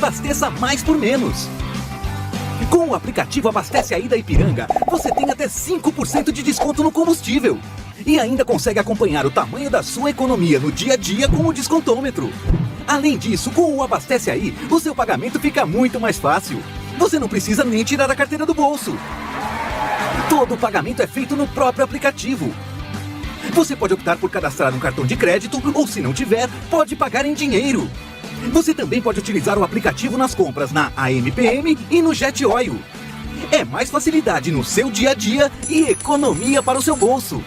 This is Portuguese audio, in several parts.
abasteça mais por menos. Com o aplicativo Abastece Aí da Ipiranga, você tem até 5% de desconto no combustível. E ainda consegue acompanhar o tamanho da sua economia no dia a dia com o descontômetro. Além disso, com o Abastece Aí, o seu pagamento fica muito mais fácil. Você não precisa nem tirar a carteira do bolso. Todo o pagamento é feito no próprio aplicativo. Você pode optar por cadastrar um cartão de crédito ou, se não tiver, pode pagar em dinheiro. Você também pode utilizar o aplicativo nas compras na AMPM e no Jet Oil. É mais facilidade no seu dia a dia e economia para o seu bolso.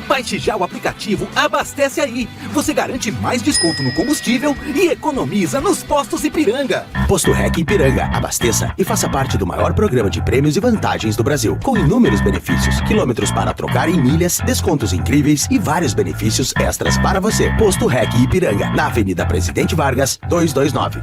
Baixe já o aplicativo Abastece Aí. Você garante mais desconto no combustível e economiza nos postos Ipiranga. Posto REC Ipiranga. Abasteça e faça parte do maior programa de prêmios e vantagens do Brasil, com inúmeros benefícios, quilômetros para trocar em milhas, descontos incríveis e vários benefícios extras para você. Posto REC Ipiranga, na Avenida Presidente Vargas, 229.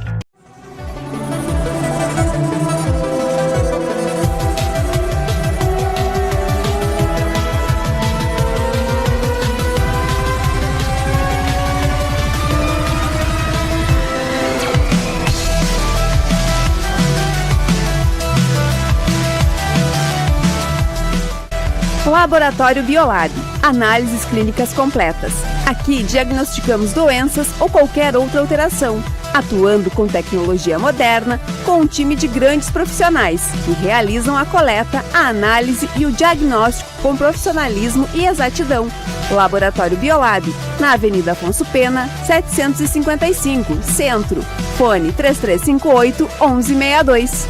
Laboratório Biolab. Análises clínicas completas. Aqui diagnosticamos doenças ou qualquer outra alteração, atuando com tecnologia moderna, com um time de grandes profissionais que realizam a coleta, a análise e o diagnóstico com profissionalismo e exatidão. Laboratório Biolab, na Avenida Afonso Pena, 755, Centro. Fone 3358-1162.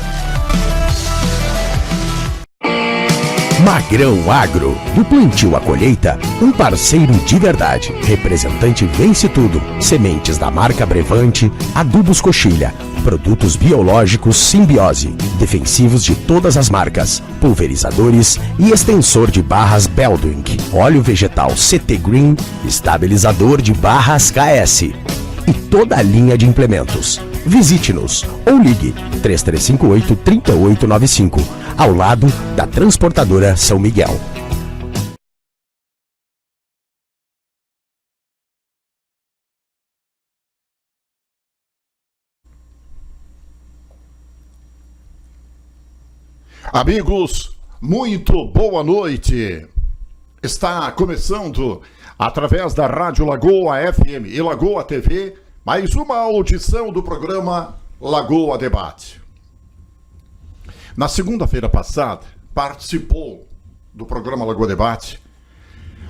Magrão Agro, do plantio à colheita, um parceiro de verdade. Representante Vence Tudo, sementes da marca Brevante, adubos Coxilha, produtos biológicos Simbiose, defensivos de todas as marcas, pulverizadores e extensor de barras Beldwing, óleo vegetal CT Green, estabilizador de barras KS e toda a linha de implementos. Visite-nos ou ligue 3358-3895, ao lado da Transportadora São Miguel. Amigos, muito boa noite. Está começando, através da Rádio Lagoa FM e Lagoa TV, mais uma audição do programa Lagoa Debate. Na segunda-feira passada, participou do programa Lagoa Debate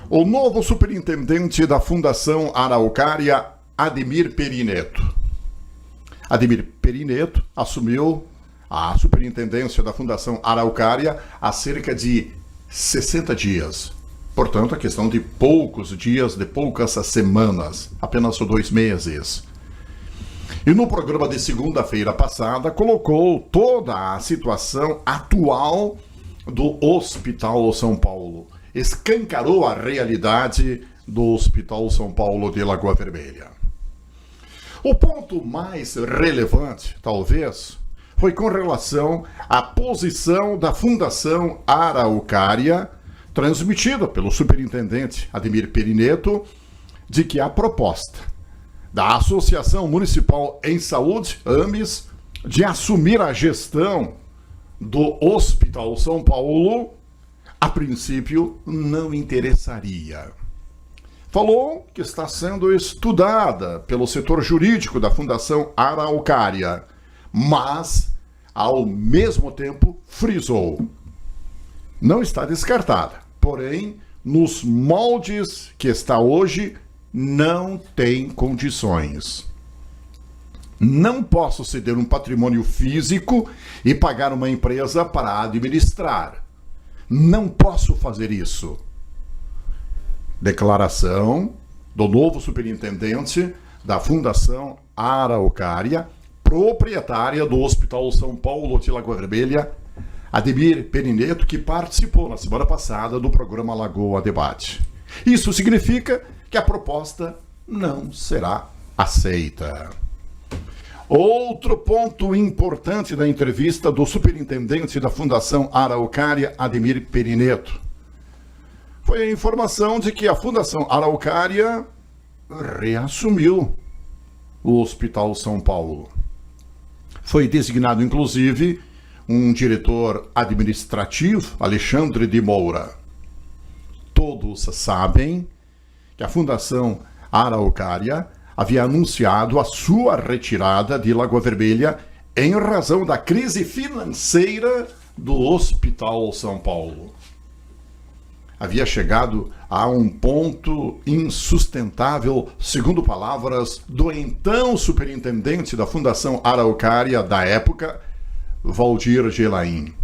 o novo superintendente da Fundação Araucária, Ademir Perineto. Ademir Perineto assumiu a superintendência da Fundação Araucária há cerca de 60 dias. Portanto, a questão de poucos dias, de poucas semanas, apenas 2 meses. E no programa de segunda-feira passada, colocou toda a situação atual do Hospital São Paulo. Escancarou a realidade do Hospital São Paulo de Lagoa Vermelha. O ponto mais relevante, talvez, foi com relação à posição da Fundação Araucária, transmitida pelo superintendente Ademir Perineto, de que a proposta da Associação Municipal em Saúde, AMES, de assumir a gestão do Hospital São Paulo, a princípio não interessaria. Falou que está sendo estudada pelo setor jurídico da Fundação Araucária, mas, ao mesmo tempo, frisou: não está descartada, porém, nos moldes que está hoje, não tem condições. Não posso ceder um patrimônio físico e pagar uma empresa para administrar. Não posso fazer isso. Declaração do novo superintendente da Fundação Araucária, proprietária do Hospital São Paulo de Lagoa Vermelha, Ademir Perineto, que participou na semana passada do programa Lagoa Debate. Isso significa que a proposta não será aceita. Outro ponto importante da entrevista do superintendente da Fundação Araucária, Ademir Perineto, foi a informação de que a Fundação Araucária reassumiu o Hospital São Paulo. Foi designado, inclusive, um diretor administrativo, Alexandre de Moura. Todos sabem que a Fundação Araucária havia anunciado a sua retirada de Lagoa Vermelha em razão da crise financeira do Hospital São Paulo. Havia chegado a um ponto insustentável, segundo palavras do então superintendente da Fundação Araucária da época, Valdir Gelain.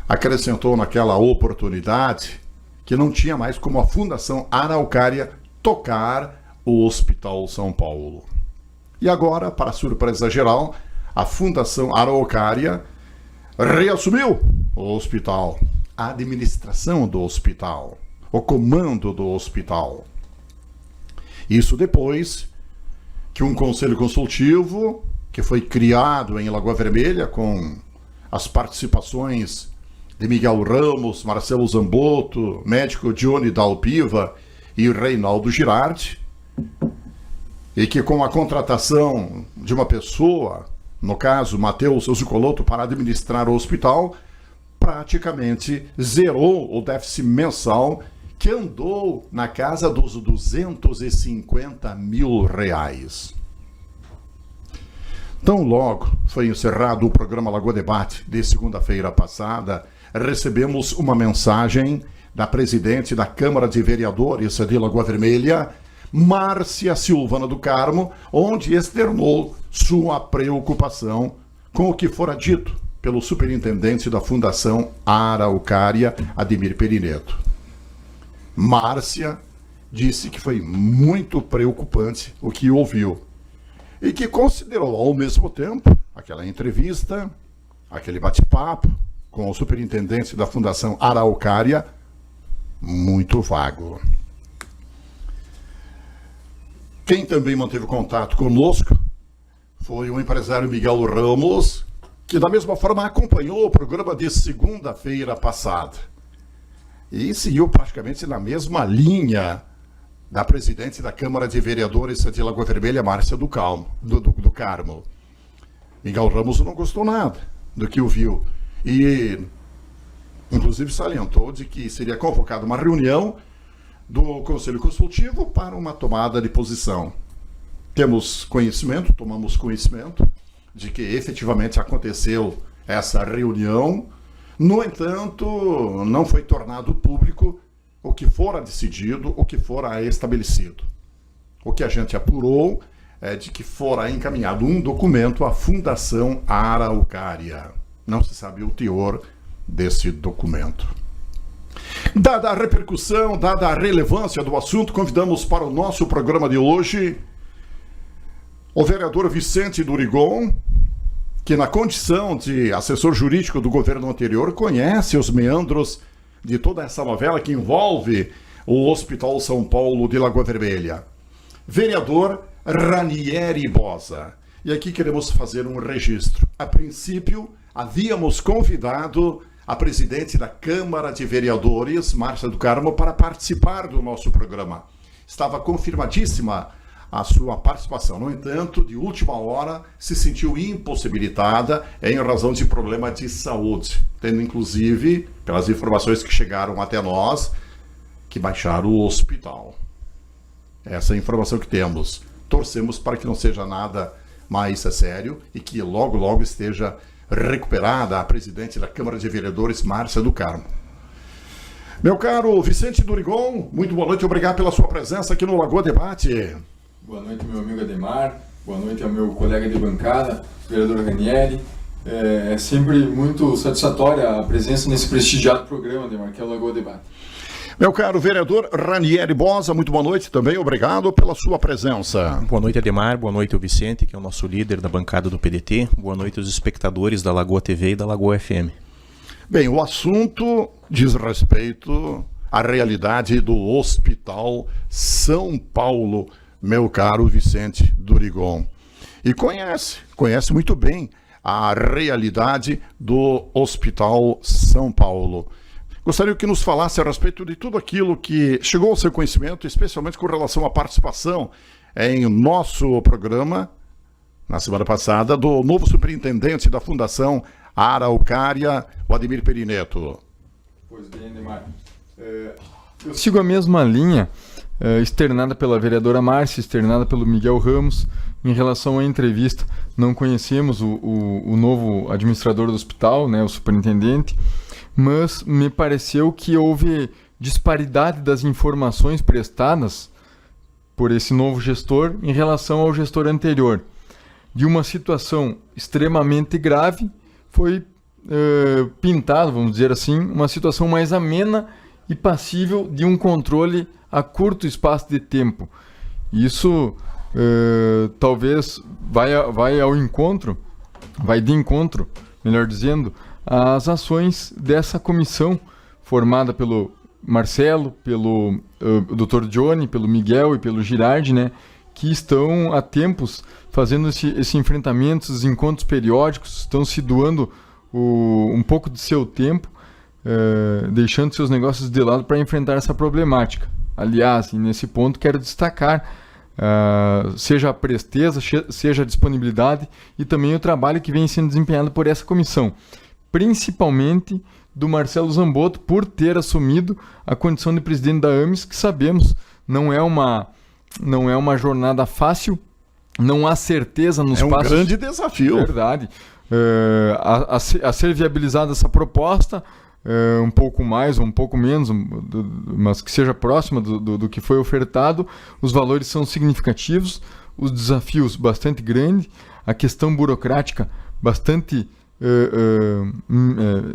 Acrescentou naquela oportunidade que não tinha mais como a Fundação Araucária tocar o Hospital São Paulo. E agora, para surpresa geral, a Fundação Araucária reassumiu o hospital, a administração do hospital, o comando do hospital. Isso depois que um conselho consultivo, que foi criado em Lagoa Vermelha com as participações de Miguel Ramos, Marcelo Zamboto, médico Johnny Dalpiva e Reinaldo Girardi, e que com a contratação de uma pessoa, no caso Matheus Zucoloto, para administrar o hospital, praticamente zerou o déficit mensal, que andou na casa dos R$250 mil. Tão logo foi encerrado o programa Lagoa Debate de segunda-feira passada, recebemos uma mensagem da presidente da Câmara de Vereadores de Lagoa Vermelha, Márcia Silvana do Carmo, onde externou sua preocupação com o que fora dito pelo superintendente da Fundação Araucária, Ademir Perineto. Márcia disse que foi muito preocupante o que ouviu e que considerou ao mesmo tempo aquela entrevista, aquele bate-papo com o superintendente da Fundação Araucária muito vago. Quem também manteve contato conosco foi o empresário Miguel Ramos, que da mesma forma acompanhou o programa de segunda-feira passada e seguiu praticamente na mesma linha da presidente da Câmara de Vereadores de Lagoa Vermelha, Márcia do Carmo. Miguel Ramos não gostou nada do que ouviu e, inclusive, salientou de que seria convocada uma reunião do Conselho Consultivo para uma tomada de posição. Tomamos conhecimento de que efetivamente aconteceu essa reunião. No entanto, não foi tornado público o que fora decidido, o que fora estabelecido. O que a gente apurou é de que fora encaminhado um documento à Fundação Araucária. Não se sabe o teor desse documento. Dada a repercussão, dada a relevância do assunto, convidamos para o nosso programa de hoje o vereador Vicente Durigon, que na condição de assessor jurídico do governo anterior conhece os meandros de toda essa novela que envolve o Hospital São Paulo de Lagoa Vermelha. Vereador Ranieri Bosa. E aqui queremos fazer um registro. A princípio, havíamos convidado a presidente da Câmara de Vereadores, Márcia do Carmo, para participar do nosso programa. Estava confirmadíssima a sua participação. No entanto, de última hora, se sentiu impossibilitada em razão de problema de saúde, tendo inclusive, pelas informações que chegaram até nós, que baixaram o hospital. Essa é a informação que temos. Torcemos para que não seja nada mais sério e que logo, logo esteja recuperada a presidente da Câmara de Vereadores, Márcia do Carmo. Meu caro Vicente Durigon, muito boa noite, obrigado pela sua presença aqui no Lagoa Debate. Boa noite, meu amigo Ademar, boa noite ao meu colega de bancada, vereador Ranieri. É sempre muito satisfatória a presença nesse prestigiado programa, Ademar, que é o Lagoa Debate. Meu caro vereador Ranieri Bosa, muito boa noite também, obrigado pela sua presença. Boa noite, Ademar, boa noite ao Vicente, que é o nosso líder da bancada do PDT, boa noite aos espectadores da Lagoa TV e da Lagoa FM. Bem, o assunto diz respeito à realidade do Hospital São Paulo, meu caro Vicente Durigon. E conhece muito bem a realidade do Hospital São Paulo. Gostaria que nos falasse a respeito de tudo aquilo que chegou ao seu conhecimento, especialmente com relação à participação em nosso programa na semana passada, do novo superintendente da Fundação Araucária, o Ademir Perineto. Pois bem, Ademar. Eu sigo a mesma linha externada pela vereadora Márcia, externada pelo Miguel Ramos, em relação à entrevista. Não conhecemos o novo administrador do hospital, né, o superintendente, mas me pareceu que houve disparidade das informações prestadas por esse novo gestor em relação ao gestor anterior. De uma situação extremamente grave, foi pintado, vamos dizer assim, uma situação mais amena e passível de um controle a curto espaço de tempo. Isso talvez vai de encontro, melhor dizendo, às ações dessa comissão formada pelo Marcelo, pelo Dr. Johnny, pelo Miguel e pelo Girardi, né, que estão há tempos fazendo esse enfrentamento, esses encontros periódicos, estão se doando um pouco de seu tempo, deixando seus negócios de lado para enfrentar essa problemática. Aliás, nesse ponto quero destacar seja a presteza, seja a disponibilidade e também o trabalho que vem sendo desempenhado por essa comissão, principalmente do Marcelo Zambotto, por ter assumido a condição de presidente da AMES, que sabemos não é uma jornada fácil, não há certeza nos passos. É um grande desafio. Verdade. A ser viabilizada essa proposta, um pouco mais ou um pouco menos, mas que seja próxima do que foi ofertado, os valores são significativos, os desafios bastante grandes, a questão burocrática bastante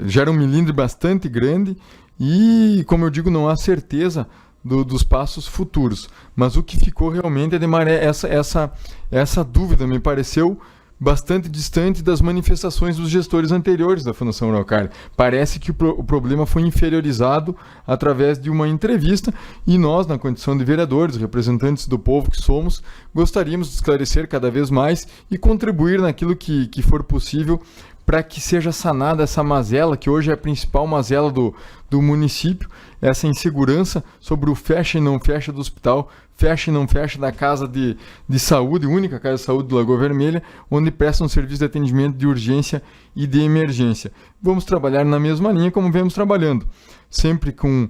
gera um melindre bastante grande e, como eu digo, não há certeza dos passos futuros. Mas o que ficou realmente, Ademar, é essa dúvida, me pareceu bastante distante das manifestações dos gestores anteriores da Fundação Araucária. Parece que o problema foi inferiorizado através de uma entrevista e nós, na condição de vereadores, representantes do povo que somos, gostaríamos de esclarecer cada vez mais e contribuir naquilo que for possível para que seja sanada essa mazela, que hoje é a principal mazela do município, essa insegurança sobre o fecha e não fecha do hospital, fecha e não fecha da casa de saúde, única casa de saúde do Lagoa Vermelha, onde prestam um serviço de atendimento de urgência e de emergência. Vamos trabalhar na mesma linha como vemos trabalhando, sempre com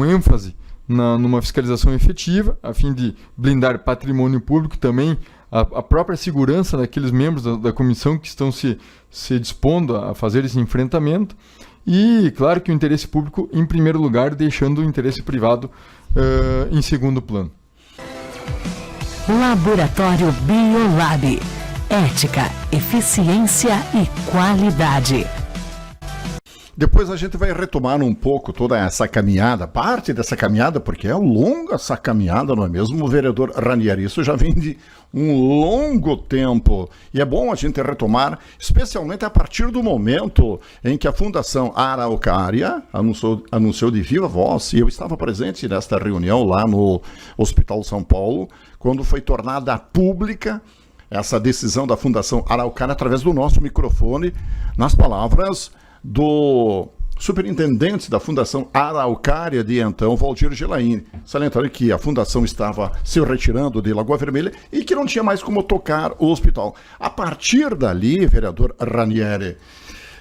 ênfase numa fiscalização efetiva, a fim de blindar patrimônio público, também a própria segurança daqueles membros da comissão que estão se dispondo a fazer esse enfrentamento e, claro, que o interesse público em primeiro lugar, deixando o interesse privado em segundo plano. Laboratório Biolab. Ética, eficiência e qualidade. Depois a gente vai retomar um pouco toda essa caminhada, parte dessa caminhada, porque é longa essa caminhada, não é mesmo, vereador Ranieri? Isso já vem de um longo tempo. E é bom a gente retomar, especialmente a partir do momento em que a Fundação Araucária anunciou de viva voz, e eu estava presente nesta reunião lá no Hospital São Paulo, quando foi tornada pública essa decisão da Fundação Araucária através do nosso microfone, nas palavras do superintendente da Fundação Araucária de então, Valdir Gelain, salientando que a fundação estava se retirando de Lagoa Vermelha e que não tinha mais como tocar o hospital. A partir dali, vereador Ranieri,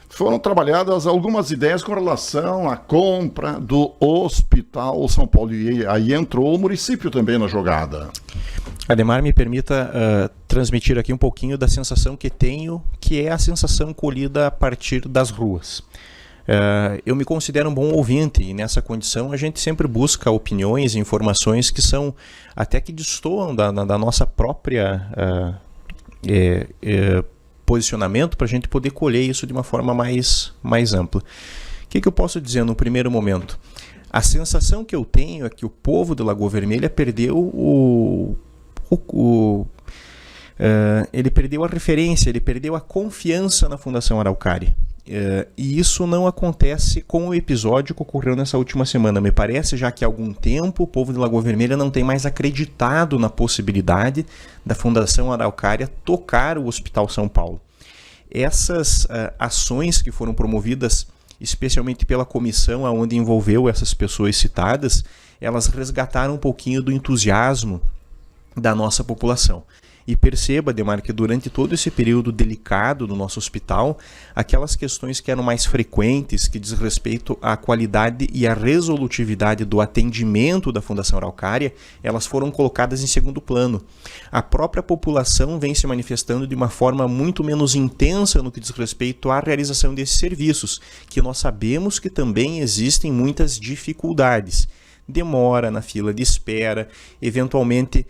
foram trabalhadas algumas ideias com relação à compra do Hospital São Paulo, e aí entrou o município também na jogada. Ademar, me permita transmitir aqui um pouquinho da sensação que tenho, que é a sensação colhida a partir das ruas. Eu me considero um bom ouvinte e nessa condição a gente sempre busca opiniões e informações que são até que destoam da nossa própria posicionamento, para a gente poder colher isso de uma forma mais ampla. O que eu posso dizer no primeiro momento? A sensação que eu tenho é que o povo de Lagoa Vermelha perdeu ele perdeu a referência, ele perdeu a confiança na Fundação Araucária. E isso não acontece com o episódio que ocorreu nessa última semana. Me parece já que há algum tempo o povo de Lagoa Vermelha não tem mais acreditado na possibilidade da Fundação Araucária tocar o Hospital São Paulo. Essas ações que foram promovidas especialmente pela comissão onde envolveu essas pessoas citadas, elas resgataram um pouquinho do entusiasmo da nossa população. E perceba, Ademar, que durante todo esse período delicado do nosso hospital, aquelas questões que eram mais frequentes, que diz respeito à qualidade e à resolutividade do atendimento da Fundação Araucária, elas foram colocadas em segundo plano. A própria população vem se manifestando de uma forma muito menos intensa no que diz respeito à realização desses serviços, que nós sabemos que também existem muitas dificuldades. Demora na fila de espera, eventualmente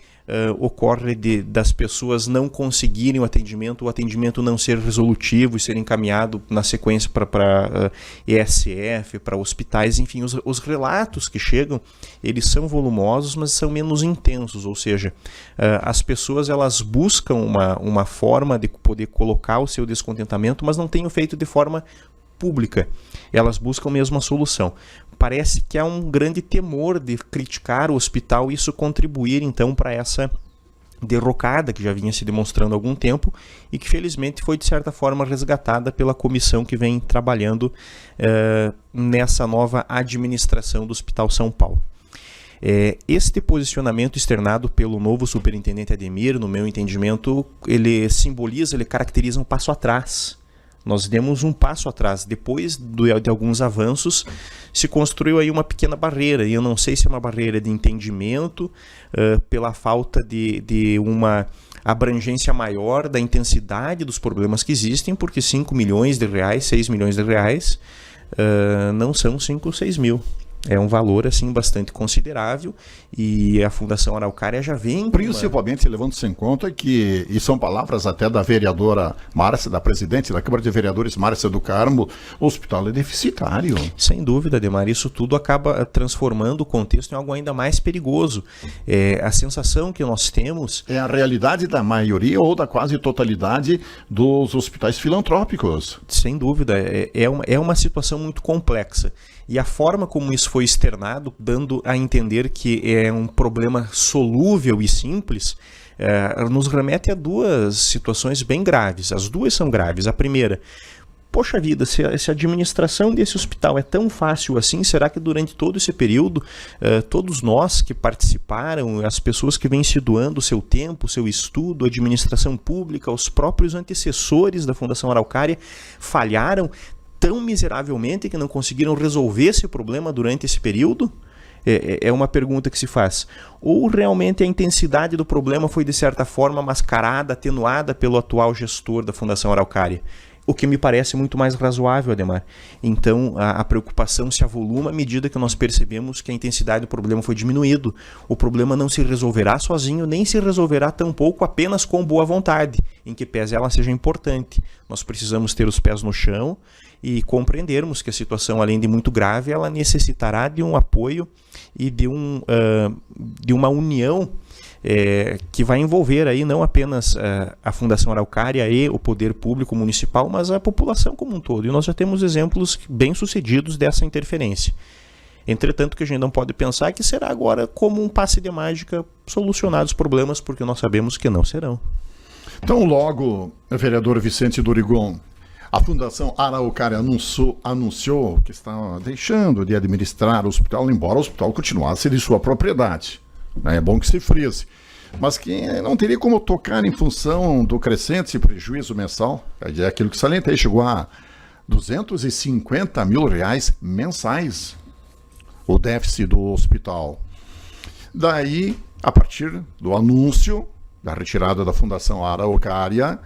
ocorre das pessoas não conseguirem o atendimento não ser resolutivo e ser encaminhado na sequência para ESF, para hospitais, enfim, os relatos que chegam, eles são volumosos, mas são menos intensos, ou seja, as pessoas elas buscam uma forma de poder colocar o seu descontentamento, mas não têm o feito de forma pública, elas buscam mesmo a solução. Parece que há um grande temor de criticar o hospital e isso contribuir então para essa derrocada que já vinha se demonstrando há algum tempo e que felizmente foi de certa forma resgatada pela comissão que vem trabalhando nessa nova administração do Hospital São Paulo. Este posicionamento externado pelo novo superintendente Ademir, no meu entendimento, ele caracteriza um passo atrás. Nós demos um passo atrás. Depois de alguns avanços, se construiu aí uma pequena barreira. E eu não sei se é uma barreira de entendimento, pela falta de uma abrangência maior da intensidade dos problemas que existem, porque 5 milhões de reais, 6 milhões de reais, não são 5 ou 6 mil. É um valor assim bastante considerável e a Fundação Araucária já vem... Principalmente levando-se em conta que, e são palavras até da vereadora Márcia, da presidente da Câmara de Vereadores Márcia do Carmo, o hospital é deficitário. Sem dúvida, Ademar, isso tudo acaba transformando o contexto em algo ainda mais perigoso. A sensação que nós temos... É a realidade da maioria ou da quase totalidade dos hospitais filantrópicos. Sem dúvida, é uma situação muito complexa. E a forma como isso foi externado, dando a entender que é um problema solúvel e simples, nos remete a duas situações bem graves. As duas são graves. A primeira, poxa vida, se a administração desse hospital é tão fácil assim, será que durante todo esse período, todos nós que participaram, as pessoas que vêm se doando o seu tempo, o seu estudo, a administração pública, os próprios antecessores da Fundação Araucária falharam tão miseravelmente que não conseguiram resolver esse problema durante esse período? É uma pergunta que se faz. Ou realmente a intensidade do problema foi de certa forma mascarada, atenuada pelo atual gestor da Fundação Araucária? O que me parece muito mais razoável, Ademar. Então, a preocupação se avoluma à medida que nós percebemos que a intensidade do problema foi diminuído. O problema não se resolverá sozinho, nem se resolverá tampouco apenas com boa vontade, em que pese ela seja importante. Nós precisamos ter os pés no chão e compreendermos que a situação, além de muito grave, ela necessitará de um apoio e de uma união que vai envolver aí não apenas a Fundação Araucária e o poder público municipal, mas a população como um todo. E nós já temos exemplos bem-sucedidos dessa interferência. Entretanto, que a gente não pode pensar que será agora como um passe de mágica solucionar os problemas, porque nós sabemos que não serão. Então, logo, vereador Vicente Dorigon, a Fundação Araucária anunciou que está deixando de administrar o hospital, embora o hospital continuasse de sua propriedade. É bom que se frise. Mas que não teria como tocar em função do crescente prejuízo mensal. É aquilo que salientei, chegou a R$250 mil mensais o déficit do hospital. Daí, a partir do anúncio da retirada da Fundação Araucária,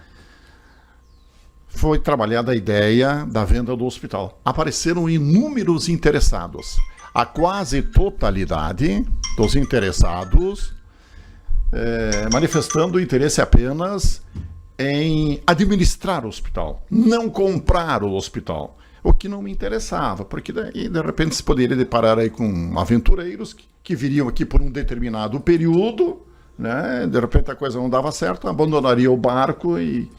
foi trabalhada a ideia da venda do hospital. Apareceram inúmeros interessados. A quase totalidade dos interessados manifestando interesse apenas em administrar o hospital, não comprar o hospital. O que não me interessava, porque daí, de repente, se poderia deparar aí com aventureiros que viriam aqui por um determinado período, né? De repente a coisa não dava certo, abandonaria o barco e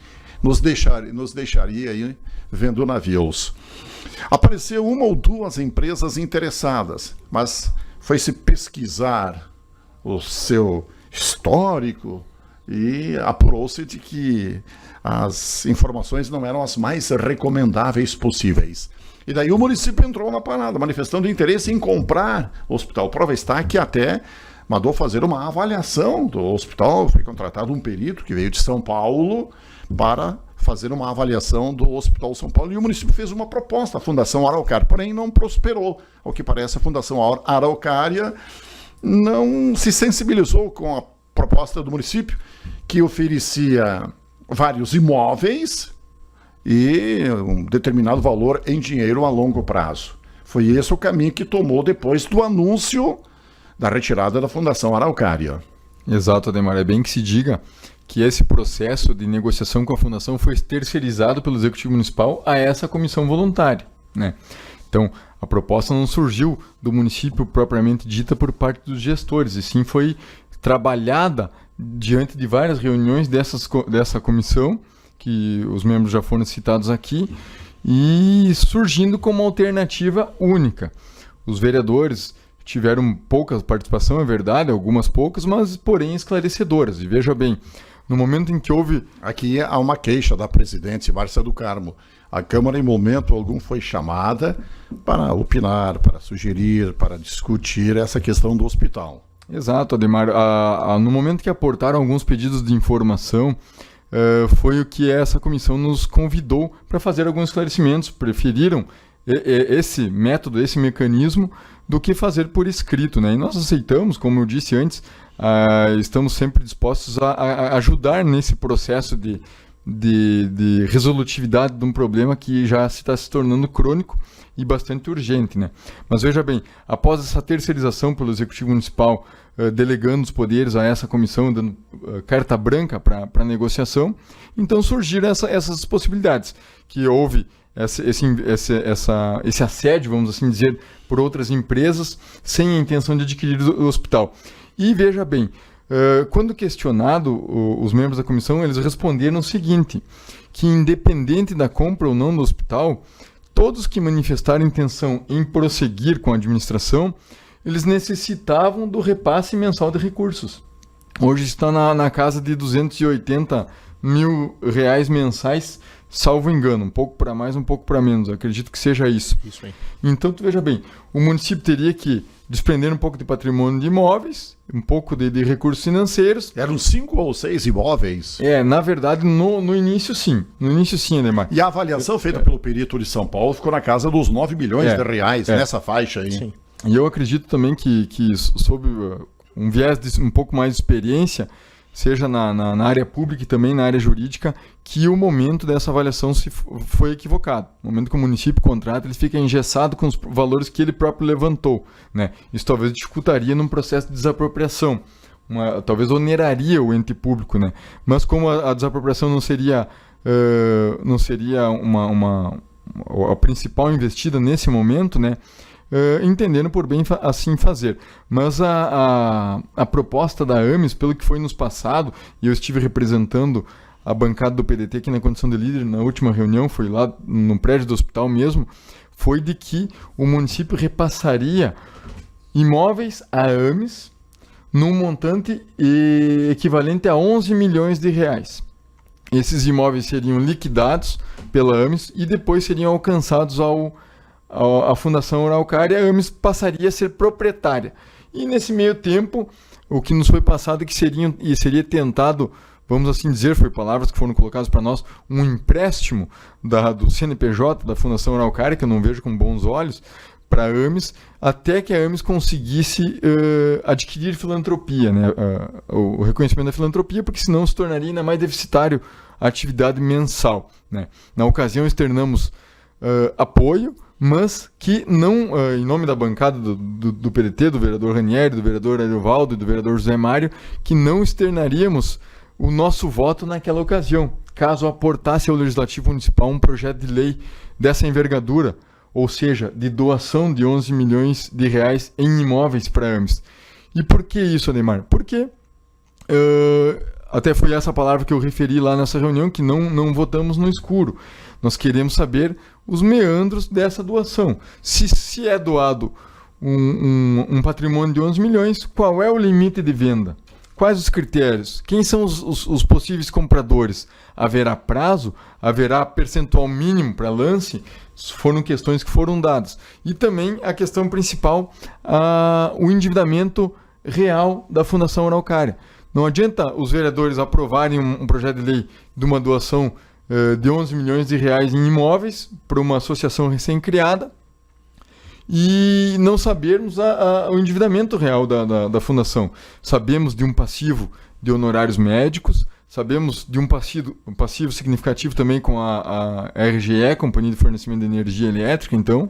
nos deixaria aí vendo navios. Apareceu uma ou duas empresas interessadas, mas foi-se pesquisar o seu histórico e apurou-se de que as informações não eram as mais recomendáveis possíveis. E daí o município entrou na parada, manifestando interesse em comprar o hospital. Prova está que até mandou fazer uma avaliação do hospital. Foi contratado um perito que veio de São Paulo para fazer uma avaliação do Hospital São Paulo, e o município fez uma proposta à Fundação Araucária, porém não prosperou. Ao que parece, a Fundação Araucária não se sensibilizou com a proposta do município, que oferecia vários imóveis e um determinado valor em dinheiro a longo prazo. Foi esse o caminho que tomou depois do anúncio da retirada da Fundação Araucária. Exato, Ademar. É bem que se diga que esse processo de negociação com a Fundação foi terceirizado pelo Executivo Municipal a essa comissão voluntária, né? Então, a proposta não surgiu do município propriamente dita por parte dos gestores, e sim foi trabalhada diante de várias reuniões dessa comissão, que os membros já foram citados aqui, e surgindo como alternativa única. Os vereadores tiveram pouca participação, é verdade, algumas poucas, mas porém esclarecedoras. E veja bem, no momento em que houve... Aqui há uma queixa da presidente Márcia do Carmo. A Câmara, em momento algum, foi chamada para opinar, para sugerir, para discutir essa questão do hospital. Exato, Ademar. No momento que aportaram alguns pedidos de informação, foi o que essa comissão nos convidou para fazer alguns esclarecimentos. Preferiram esse método, esse mecanismo, do que fazer por escrito, né? E nós aceitamos, como eu disse antes, estamos sempre dispostos a ajudar nesse processo de resolutividade de um problema que já está se tornando crônico e bastante urgente, né? Mas veja bem, após essa terceirização pelo Executivo Municipal, delegando os poderes a essa comissão, dando carta branca para negociação, então surgiram essas possibilidades, que houve esse assédio, vamos assim dizer, por outras empresas, sem a intenção de adquirir o hospital. E veja bem, quando questionado, os membros da comissão, eles responderam o seguinte, que independente da compra ou não do hospital, todos que manifestaram intenção em prosseguir com a administração, eles necessitavam do repasse mensal de recursos. Hoje está na casa de R$280 mil mensais, salvo engano, um pouco para mais, um pouco para menos. Eu acredito que seja isso. Isso aí. Então, tu veja bem, o município teria que desprender um pouco de patrimônio de imóveis, um pouco de recursos financeiros. Eram 5 ou 6 imóveis. Na verdade, no início sim. No início sim, Ademar. E a avaliação feita pelo perito de São Paulo ficou na casa dos R$9 milhões nessa faixa aí. Sim. E eu acredito também que sob um viés de um pouco mais de experiência, seja na área pública e também na área jurídica, que o momento dessa avaliação foi equivocado. No momento que o município contrata, ele fica engessado com os valores que ele próprio levantou, né? Isso talvez dificultaria num processo de desapropriação, talvez oneraria o ente público, né? Mas como a desapropriação não seria a principal investida nesse momento, né? Entendendo por bem assim fazer. Mas a proposta da AMES, pelo que foi nos passado, e eu estive representando a bancada do PDT aqui na condição de líder na última reunião, foi lá no prédio do hospital mesmo, foi de que o município repassaria imóveis à AMES num montante equivalente a R$11 milhões. Esses imóveis seriam liquidados pela AMES e depois seriam alcançados a Fundação Araucária, a AMES passaria a ser proprietária. E nesse meio tempo, o que nos foi passado é que seria tentado, vamos assim dizer, foi palavras que foram colocadas para nós, um empréstimo do CNPJ, da Fundação Araucária, que eu não vejo com bons olhos, para a AMES, até que a AMES conseguisse adquirir filantropia, né? O reconhecimento da filantropia, porque senão se tornaria ainda mais deficitário a atividade mensal, né? Na ocasião externamos apoio, mas que não, em nome da bancada do PDT, do vereador Ranieri, do vereador Ariovaldo e do vereador José Mário, que não externaríamos o nosso voto naquela ocasião, caso aportasse ao Legislativo Municipal um projeto de lei dessa envergadura, ou seja, de doação de R$11 milhões em imóveis para a AMES. E por que isso, Ademar? Porque até foi essa palavra que eu referi lá nessa reunião, que não votamos no escuro. Nós queremos saber os meandros dessa doação. Se é doado um patrimônio de 11 milhões, qual é o limite de venda? Quais os critérios? Quem são os possíveis compradores? Haverá prazo? Haverá percentual mínimo para lance? Foram questões que foram dadas. E também a questão principal, o endividamento real da Fundação Araucária. Não adianta os vereadores aprovarem um projeto de lei de uma doação de 11 milhões de reais em imóveis para uma associação recém-criada e não sabermos o endividamento real da Fundação. Sabemos de um passivo de honorários médicos, sabemos de um passivo significativo também com a RGE, Companhia de Fornecimento de Energia Elétrica, então.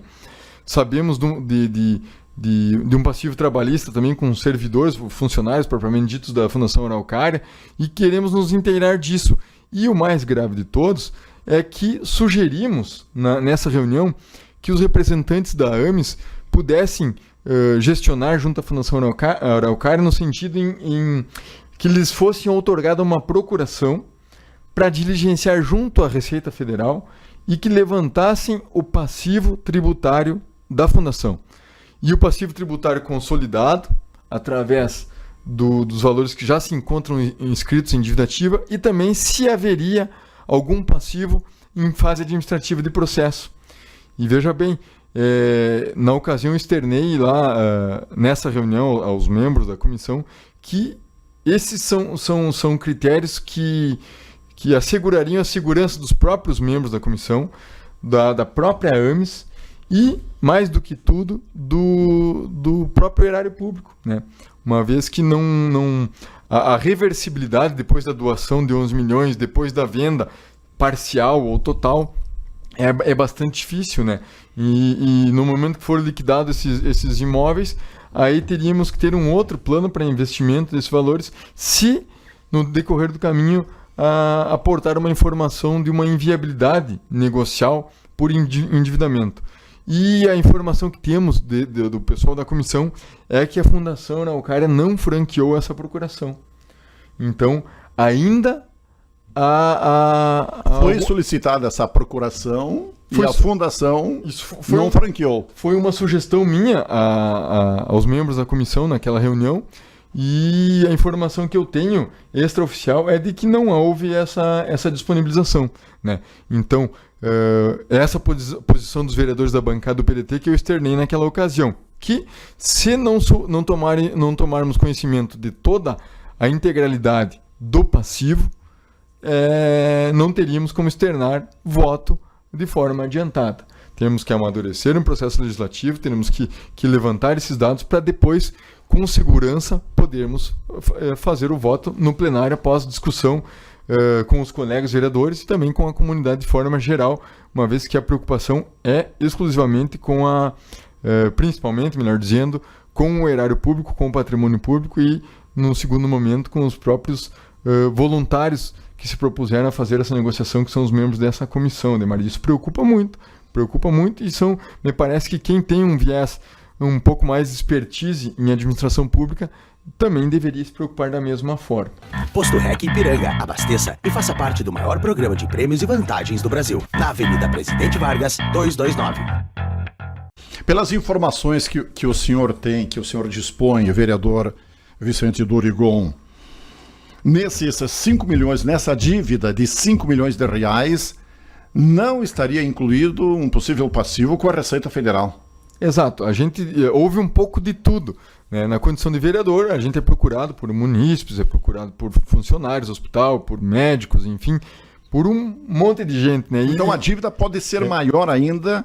Sabemos de um passivo trabalhista também com servidores, funcionários propriamente ditos da Fundação Araucária, e queremos nos inteirar disso. E o mais grave de todos é que sugerimos nessa reunião que os representantes da AMES pudessem gestionar junto à Fundação Araucária no sentido em que lhes fosse outorgada uma procuração para diligenciar junto à Receita Federal e que levantassem o passivo tributário da Fundação. E o passivo tributário consolidado, através dos valores que já se encontram inscritos em dívida ativa, e também se haveria algum passivo em fase administrativa de processo. E veja bem, na ocasião externei lá nessa reunião aos membros da comissão que esses são critérios que assegurariam a segurança dos próprios membros da comissão, da própria AMES e, mais do que tudo, do próprio erário público, né? Uma vez que a reversibilidade depois da doação de 11 milhões, depois da venda parcial ou total, é bastante difícil, né? E no momento que for liquidado esses imóveis, aí teríamos que ter um outro plano para investimento desses valores, se no decorrer do caminho aportar uma informação de uma inviabilidade negocial por endividamento. E a informação que temos do pessoal da comissão é que a Fundação Araucária não franqueou essa procuração. Então, ainda foi solicitada essa procuração e a Fundação não franqueou. Foi uma sugestão minha aos membros da comissão naquela reunião, e a informação que eu tenho extraoficial é de que não houve essa disponibilização, né? Então, essa posição dos vereadores da bancada do PDT que eu externei naquela ocasião, que se não tomarmos conhecimento de toda a integralidade do passivo, não teríamos como externar voto de forma adiantada. Temos que amadurecer um processo legislativo, teremos que levantar esses dados para depois, com segurança, podermos fazer o voto no plenário após discussão com os colegas vereadores e também com a comunidade de forma geral, uma vez que a preocupação é exclusivamente principalmente, melhor dizendo, com o erário público, com o patrimônio público e, no segundo momento, com os próprios voluntários que se propuseram a fazer essa negociação, que são os membros dessa comissão, Ademar. Isso preocupa muito e me parece que quem tem um viés um pouco mais de expertise em administração pública também deveria se preocupar da mesma forma. Posto REC Ipiranga. Abasteça e faça parte do maior programa de prêmios e vantagens do Brasil. Na Avenida Presidente Vargas, 229. Pelas informações que o senhor tem, que o senhor dispõe, vereador Vicente Dorigon, nesses 5 milhões, nessa dívida de 5 milhões de reais, não estaria incluído um possível passivo com a Receita Federal. Exato, houve um pouco de tudo, né? Na condição de vereador, a gente é procurado por munícipes, é procurado por funcionários do hospital, por médicos, enfim, por um monte de gente, né? Então a dívida pode ser maior ainda.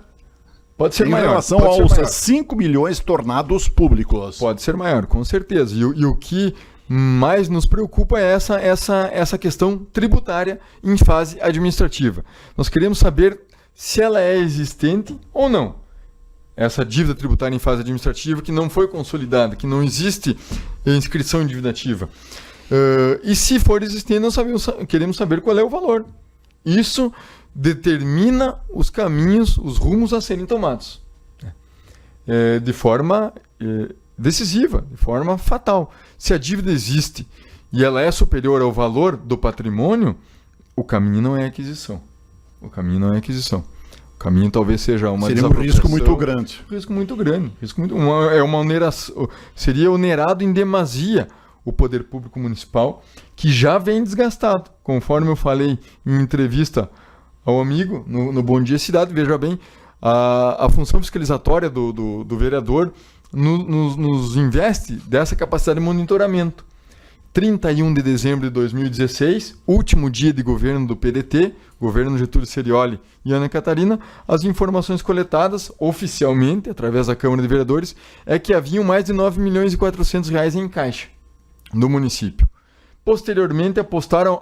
Pode ser em maior, relação aos 5 milhões tornados públicos. Pode ser maior, com certeza. E o que mais nos preocupa é essa questão tributária em fase administrativa. Nós queremos saber se ela é existente ou não. Essa dívida tributária em fase administrativa que não foi consolidada, que não existe inscrição em dívida ativa. E se for existente, nós queremos saber qual é o valor. Isso determina os caminhos, os rumos a serem tomados. De forma decisiva, de forma fatal. Se a dívida existe e ela é superior ao valor do patrimônio, o caminho não é aquisição. O caminho talvez seja uma desapropriação. Seria um risco muito grande. Risco muito grande. Seria onerado em demasia o poder público municipal, que já vem desgastado. Conforme eu falei em entrevista ao amigo no Bom Dia Cidade, veja bem, a função fiscalizatória do vereador, nos investe dessa capacidade de monitoramento. 31 de dezembro de 2016, último dia de governo do PDT, governo Getúlio Cerioli e Ana Catarina, as informações coletadas oficialmente, através da Câmara de Vereadores, é que haviam mais de 9 milhões e 400 reais em caixa do município. Posteriormente, aportaram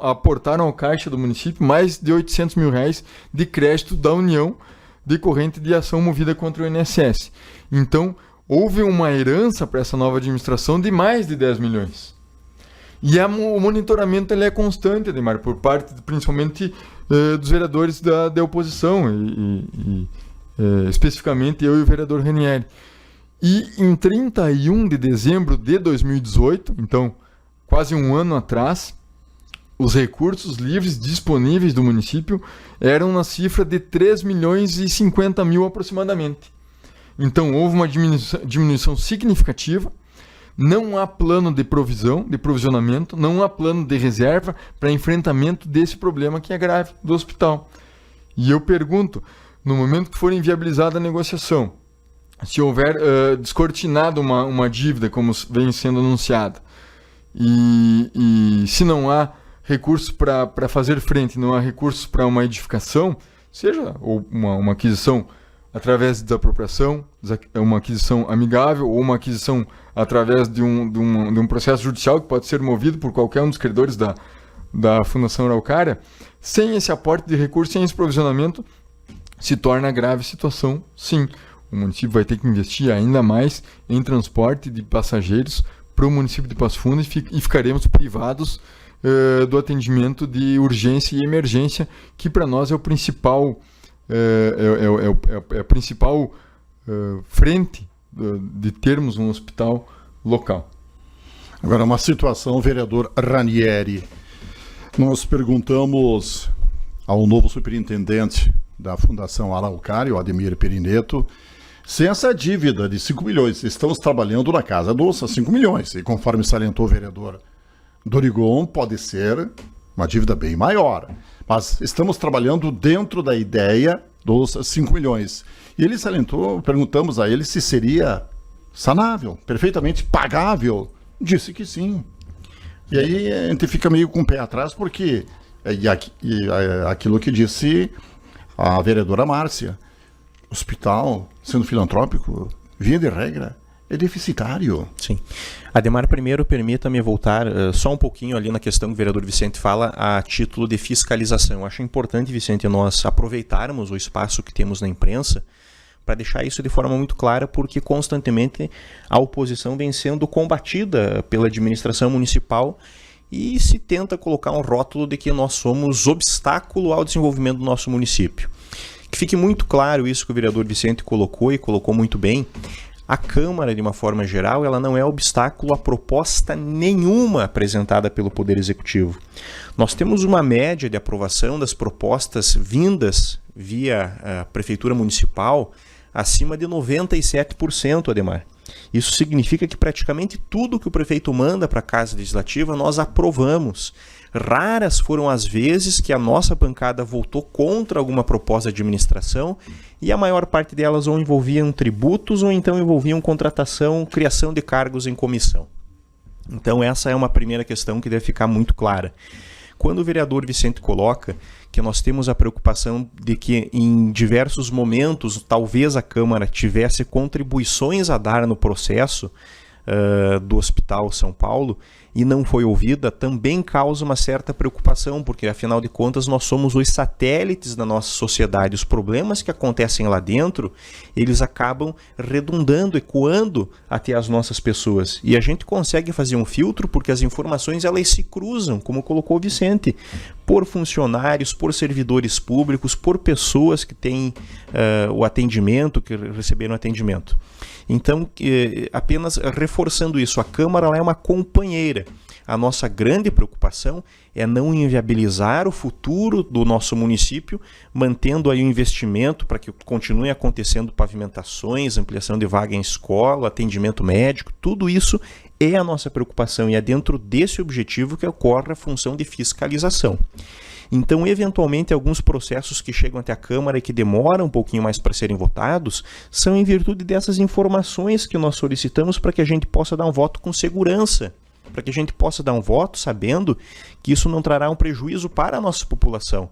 ao caixa do município mais de 800 mil reais de crédito da União, decorrente de ação movida contra o INSS. Então, houve uma herança para essa nova administração de mais de 10 milhões. E o monitoramento ele é constante, Ademar, por parte principalmente dos vereadores da oposição, especificamente eu e o vereador Ranieri. E em 31 de dezembro de 2018, então quase um ano atrás, os recursos livres disponíveis do município eram na cifra de 3 milhões e 50 mil aproximadamente. Então houve uma diminuição significativa. Não há plano de provisionamento, não há plano de reserva para enfrentamento desse problema que é grave do hospital. E eu pergunto, no momento que for inviabilizada a negociação, se houver descortinado uma dívida, como vem sendo anunciada, e se não há recursos para fazer frente, não há recursos para uma edificação, seja uma aquisição através da apropriação, uma aquisição amigável ou uma aquisição através de um processo judicial que pode ser movido por qualquer um dos credores da Fundação Araucária, sem esse aporte de recursos, sem esse provisionamento, se torna grave situação, sim. O município vai ter que investir ainda mais em transporte de passageiros para o município de Passo Fundo e ficaremos privados do atendimento de urgência e emergência, que para nós é o principal a principal frente de termos um hospital local. Agora, uma situação, vereador Ranieri. Nós perguntamos ao novo superintendente da Fundação Araucária, o Ademir Perineto, se essa dívida de 5 milhões, estamos trabalhando na casa dos 5 milhões, e conforme salientou o vereador Dorigon, pode ser uma dívida bem maior. Mas estamos trabalhando dentro da ideia dos 5 milhões. E ele salientou, perguntamos a ele se seria sanável, perfeitamente pagável. Disse que sim. E aí a gente fica meio com o pé atrás, porque aquilo que disse a vereadora Márcia, hospital, sendo filantrópico, via de regra, é deficitário. Sim. Ademar, primeiro, permita-me voltar só um pouquinho ali na questão que o vereador Vicente fala a título de fiscalização. Eu acho importante, Vicente, nós aproveitarmos o espaço que temos na imprensa para deixar isso de forma muito clara, porque constantemente a oposição vem sendo combatida pela administração municipal e se tenta colocar um rótulo de que nós somos obstáculo ao desenvolvimento do nosso município. Que fique muito claro isso que o vereador Vicente colocou e colocou muito bem. A Câmara, de uma forma geral, ela não é obstáculo a proposta nenhuma apresentada pelo Poder Executivo. Nós temos uma média de aprovação das propostas vindas via a Prefeitura Municipal acima de 97%, Ademar. Isso significa que praticamente tudo que o prefeito manda para a Casa Legislativa nós aprovamos. Raras foram as vezes que a nossa bancada votou contra alguma proposta de administração e a maior parte delas ou envolviam tributos ou então envolviam contratação, criação de cargos em comissão. Então essa é uma primeira questão que deve ficar muito clara. Quando o vereador Vicente coloca que nós temos a preocupação de que em diversos momentos talvez a Câmara tivesse contribuições a dar no processo do Hospital São Paulo e não foi ouvida, também causa uma certa preocupação, porque afinal de contas nós somos os satélites da nossa sociedade. Os problemas que acontecem lá dentro, eles acabam redundando, ecoando até as nossas pessoas. E a gente consegue fazer um filtro porque as informações elas se cruzam, como colocou o Vicente, por funcionários, por servidores públicos, por pessoas que têm o atendimento, que receberam atendimento. Então, apenas reforçando isso, a Câmara ela é uma companheira. A nossa grande preocupação é não inviabilizar o futuro do nosso município, mantendo aí o investimento para que continue acontecendo pavimentações, ampliação de vaga em escola, atendimento médico, tudo isso é a nossa preocupação e é dentro desse objetivo que ocorre a função de fiscalização. Então, eventualmente, alguns processos que chegam até a Câmara e que demoram um pouquinho mais para serem votados, são em virtude dessas informações que nós solicitamos para que a gente possa dar um voto com segurança, para que a gente possa dar um voto sabendo que isso não trará um prejuízo para a nossa população.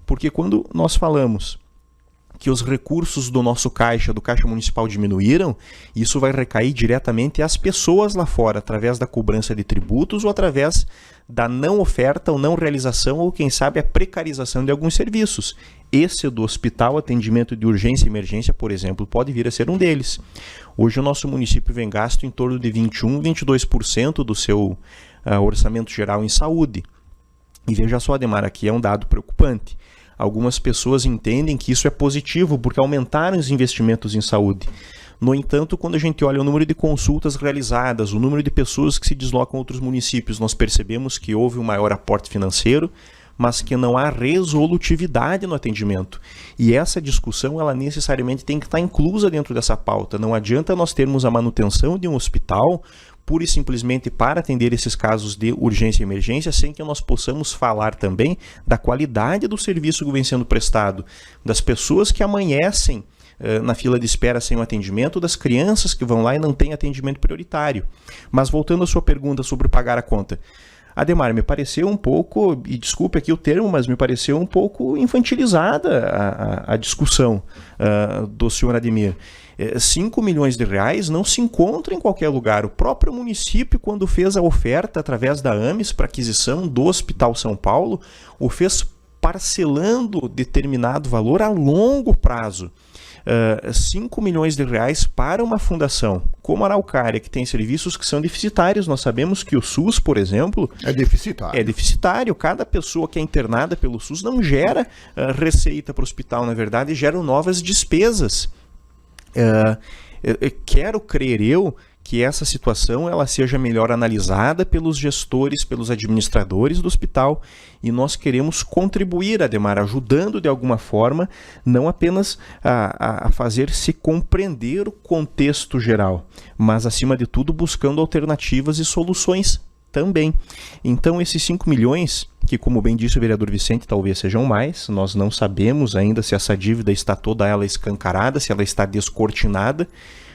Porque quando nós falamos que os recursos do nosso caixa, do Caixa Municipal diminuíram, isso vai recair diretamente às pessoas lá fora, através da cobrança de tributos ou através da não oferta ou não realização ou, quem sabe, a precarização de alguns serviços. Esse do hospital, atendimento de urgência e emergência, por exemplo, pode vir a ser um deles. Hoje o nosso município vem gasto em torno de 21%, 22% do seu orçamento geral em saúde. E veja só, Ademar, aqui é um dado preocupante. Algumas pessoas entendem que isso é positivo porque aumentaram os investimentos em saúde. No entanto, quando a gente olha o número de consultas realizadas, o número de pessoas que se deslocam a outros municípios, nós percebemos que houve um maior aporte financeiro, mas que não há resolutividade no atendimento. E essa discussão, ela necessariamente tem que estar inclusa dentro dessa pauta. Não adianta nós termos a manutenção de um hospital pura e simplesmente para atender esses casos de urgência e emergência, sem que nós possamos falar também da qualidade do serviço que vem sendo prestado, das pessoas que amanhecem na fila de espera sem o atendimento, das crianças que vão lá e não têm atendimento prioritário. Mas voltando à sua pergunta sobre pagar a conta, Ademar, me pareceu um pouco, e desculpe aqui o termo, mas me pareceu um pouco infantilizada a discussão do senhor Ademir. 5 milhões de reais não se encontra em qualquer lugar. O próprio município, quando fez a oferta através da AMES para aquisição do Hospital São Paulo, o fez parcelando determinado valor a longo prazo. 5 milhões de reais para uma fundação como a Araucária, que tem serviços que são deficitários. Nós sabemos que o SUS, por exemplo, é deficitário. Cada pessoa que é internada pelo SUS não gera receita para o hospital, na verdade, geram novas despesas. Quero crer eu que essa situação ela seja melhor analisada pelos gestores, pelos administradores do hospital, e nós queremos contribuir, Ademar, ajudando de alguma forma, não apenas a fazer-se compreender o contexto geral, mas acima de tudo buscando alternativas e soluções também. Então esses 5 milhões, que como bem disse o vereador Vicente, talvez sejam mais, nós não sabemos ainda se essa dívida está toda ela escancarada, se ela está descortinada,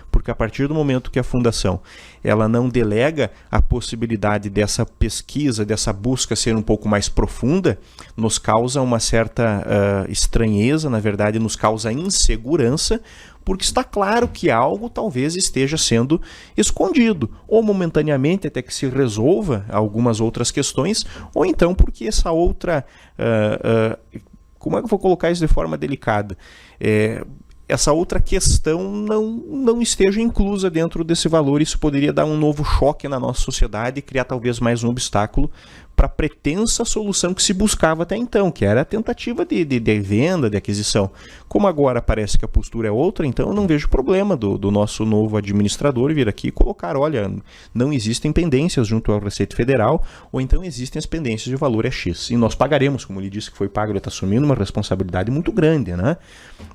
porque a partir do momento que a fundação ela não delega a possibilidade dessa pesquisa, dessa busca ser um pouco mais profunda, nos causa uma certa estranheza, na verdade nos causa insegurança, porque está claro que algo talvez esteja sendo escondido, ou momentaneamente até que se resolva algumas outras questões, ou então porque essa outra... como é que eu vou colocar isso de forma delicada? Essa outra questão não esteja inclusa dentro desse valor. Isso poderia dar um novo choque na nossa sociedade e criar talvez mais um obstáculo para a pretensa solução que se buscava até então, que era a tentativa de venda, de aquisição. Como agora parece que a postura é outra, então eu não vejo problema do nosso novo administrador vir aqui e colocar, olha, não existem pendências junto ao Receita Federal, ou então existem as pendências de valor é X. E nós pagaremos, como ele disse que foi pago, ele está assumindo uma responsabilidade muito grande, né?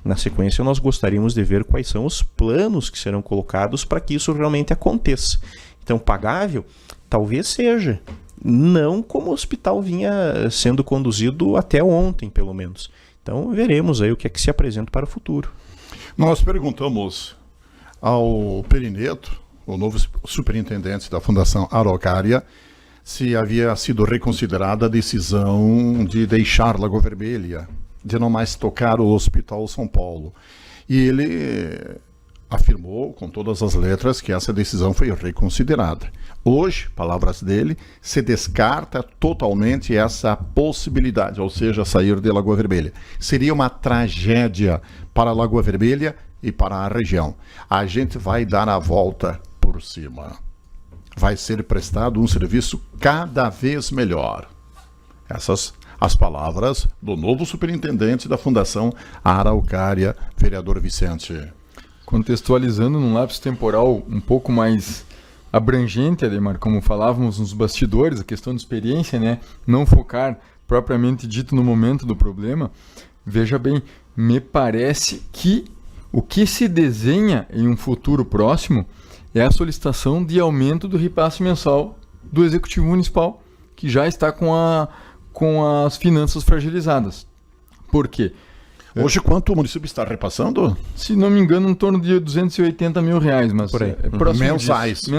Na sequência, nós gostaríamos de ver quais são os planos que serão colocados para que isso realmente aconteça. Então, pagável, talvez seja. Não como o hospital vinha sendo conduzido até ontem, pelo menos. Então, veremos aí o que é que se apresenta para o futuro. Nós perguntamos ao Perineto, o novo superintendente da Fundação Araucária, se havia sido reconsiderada a decisão de deixar Lagoa Vermelha, de não mais tocar o Hospital São Paulo. E ele afirmou com todas as letras que essa decisão foi reconsiderada. Hoje, palavras dele, se descarta totalmente essa possibilidade, ou seja, sair de Lagoa Vermelha. Seria uma tragédia para a Lagoa Vermelha e para a região. A gente vai dar a volta por cima. Vai ser prestado um serviço cada vez melhor. Essas as palavras do novo superintendente da Fundação Araucária, vereador Vicente. Contextualizando num lapso temporal um pouco mais abrangente, Ademar, como falávamos nos bastidores, a questão de experiência, né? Não focar propriamente dito no momento do problema. Veja bem, me parece que o que se desenha em um futuro próximo é a solicitação de aumento do repasse mensal do Executivo Municipal, que já está com as finanças fragilizadas. Por quê? Hoje, quanto o município está repassando? Se não me engano, em torno de 280 mil reais, mas por aí. É próximo Mensais. Disso.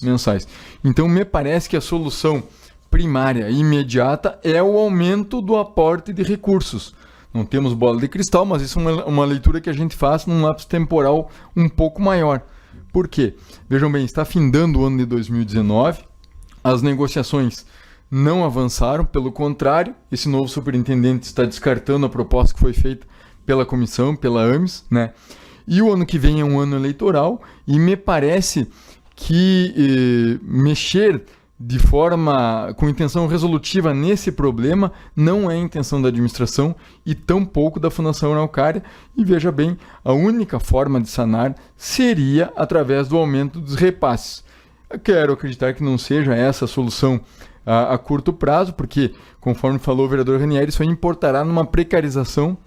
Mensais. Então, me parece que a solução primária e imediata é o aumento do aporte de recursos. Não temos bola de cristal, mas isso é uma leitura que a gente faz num lapso temporal um pouco maior. Por quê? Vejam bem, está findando o ano de 2019, as negociações não avançaram, pelo contrário, esse novo superintendente está descartando a proposta que foi feita pela comissão, pela AMES, né? E o ano que vem é um ano eleitoral e me parece que mexer de forma com intenção resolutiva nesse problema não é a intenção da administração e tampouco da Fundação Araucária. E veja bem, a única forma de sanar seria através do aumento dos repasses. Eu quero acreditar que não seja essa a solução a curto prazo, porque, conforme falou o vereador Ranieri, isso aí importará numa precarização